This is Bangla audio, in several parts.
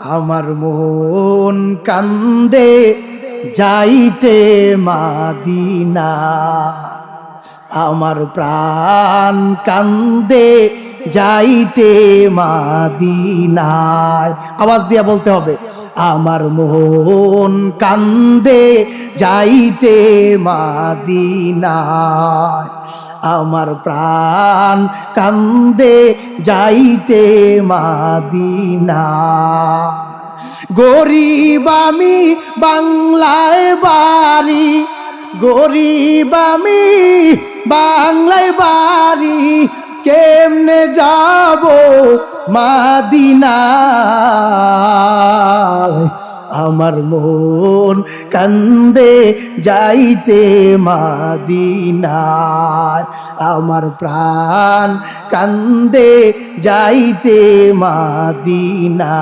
আমার মন কান্দে যাইতে মাদিনা, আমার প্রাণ কান্দে যাইতে মাদিনায়। আওয়াজ দিয়া বলতে হবে, আমার মন কান্দে যাইতে মাদিনায়, আমার প্রাণ কান্দে যাইতে মাদিনায়। গরিব আমি বাংলায় বাড়ি, গরিব আমি বাংলায় বাড়ি, কেমনে যাব মাদিনায়। আমার মন কান্দে যাইতে মাদিনায়, আমার প্রাণ কান্দে যাইতে মাদিনায়।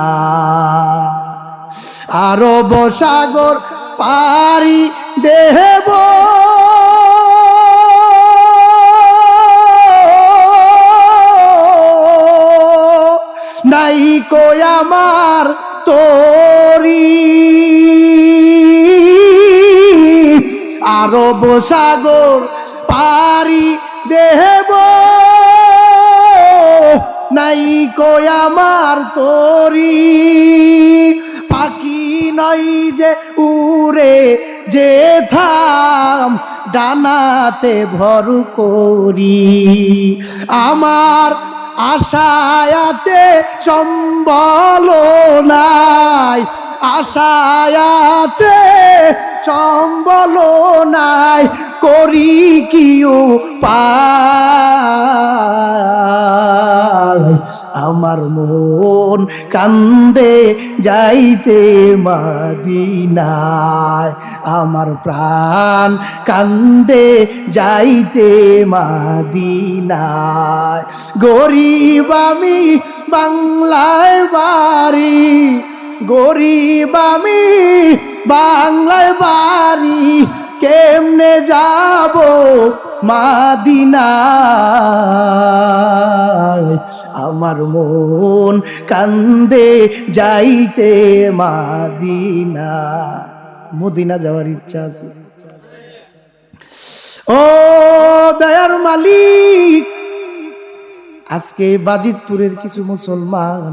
আরব সাগর পারি দেব, নাই কই আমার তোরি, আরব সাগর পারি দেব, নাই কই আমার তোরি। পাখি নই যে উড়ে যেথাম ডানাতে ভর করি, আমার আশায় আছে সম্বল নাই, আশায় আছে সম্বল নাই, করি কি উপায়। আমার মন কান্দে যাইতে মাদিনায়, আমার প্রাণ কান্দে যাইতে মাদিনায়। গরিব আমি বাংলায় বাড়ি, গরিব আমি বাংলায় বাড়ি, কেমনে যাব মাদিনায়। আমার মন কান্দে যাইতে মাদিনা। মদিনা যাওয়ার ইচ্ছা আছে। ও দয়ার মালিক, আজকে বাজিতপুরের কিছু মুসলমান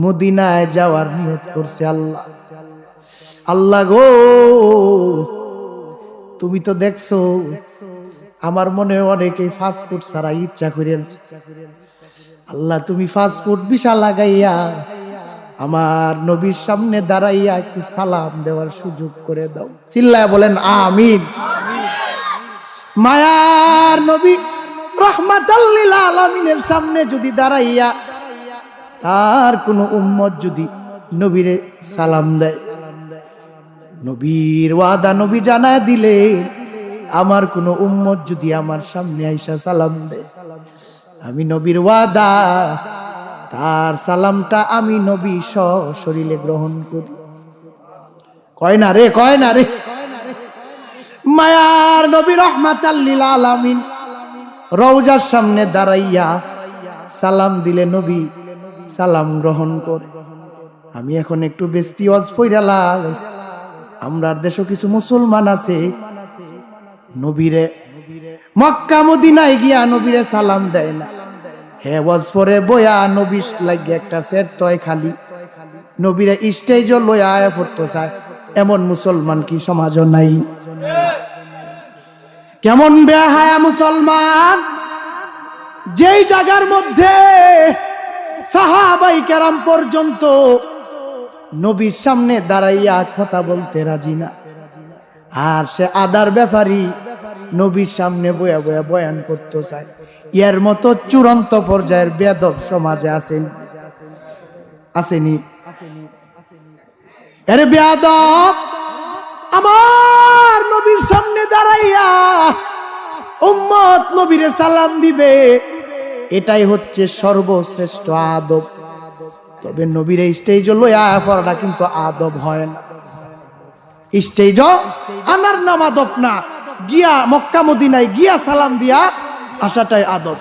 মদিনায় যাওয়ার নিয়ত করছে। আল্লাহ আল্লাহ গো, তুমি তো দেখছো আমার মনে অনেকে ফাস্টফুড ছাড়া ইচ্ছা করে। আল্লাহ তুমি ফাস্টফুড ভিসা লাগাইয়া আমার নবীর সামনে দাঁড়াইয়া একটু সালাম দেওয়ার সুযোগ করে দাও। চিল্লায় বলেন আমিন। মায়ার নবী রাহমাতাল লিল আলামিনের সামনে যদি দাঁড়াইয়া তার কোন উম্মত যদি নবীরে সালাম দেয়, নবীর ওয়াদা নবী জানায় দিলে, আমার কোন উম্মত যদি আমার সামনে আইসা সালাম দেয়, আমি নবীর ওয়াদা তার সালামটা আমি নবী সশরীরে গ্রহণ করি। কয় না রে, কয় না রে। মায়ার নবী রাহমাতাল লিল আলামিন রওজার সামনে দাঁড়াইয়া সালাম দিলে নবী সালাম গ্রহণ করে। আমি এখন একটু বেস্তি ওয়াজ পইরালাম। আমরার দেশে কিছু মুসলমান আছে নবীরে মক্কা মদিনায় গিয়া নবীরে সালাম দেয় না। হে ওয়াজ পরে বয়া নবী লাগে একটা সেট তয় খালি নবীরে স্টেজ লয়া আয়া পড়তে চায়, এমন মুসলমান কি সমাজ নাই? কেমন বেহায়া মুসলমান, যেই জায়গার মধ্যে সাহাবাই কেরাম পর্যন্ত নবীর সামনে দাঁড়াইয়া কথা বলতে রাজি না, আর সে আদার ব্যাপারী নবীর সামনে বয়া বয়া বয়ান করতে চায়। এর মতো চূড়ান্ত পর্যায়ের বেয়াদব সমাজে আসেনি? আরে বেয়াদব, আমার নবীর সামনে দাঁড়াইয়া উম্মত নবীরে সালাম দিবে, এটাই হচ্ছে সর্বশ্রেষ্ঠ আদব। তবে নবীর স্টেজ লইয়া পড়াটা কিন্তু আদব হয় না। স্টেজ আনার নাম আদব না, গিয়া মক্কা মদিনায় গিয়া সালাম দিয়া আসাটাই আদব।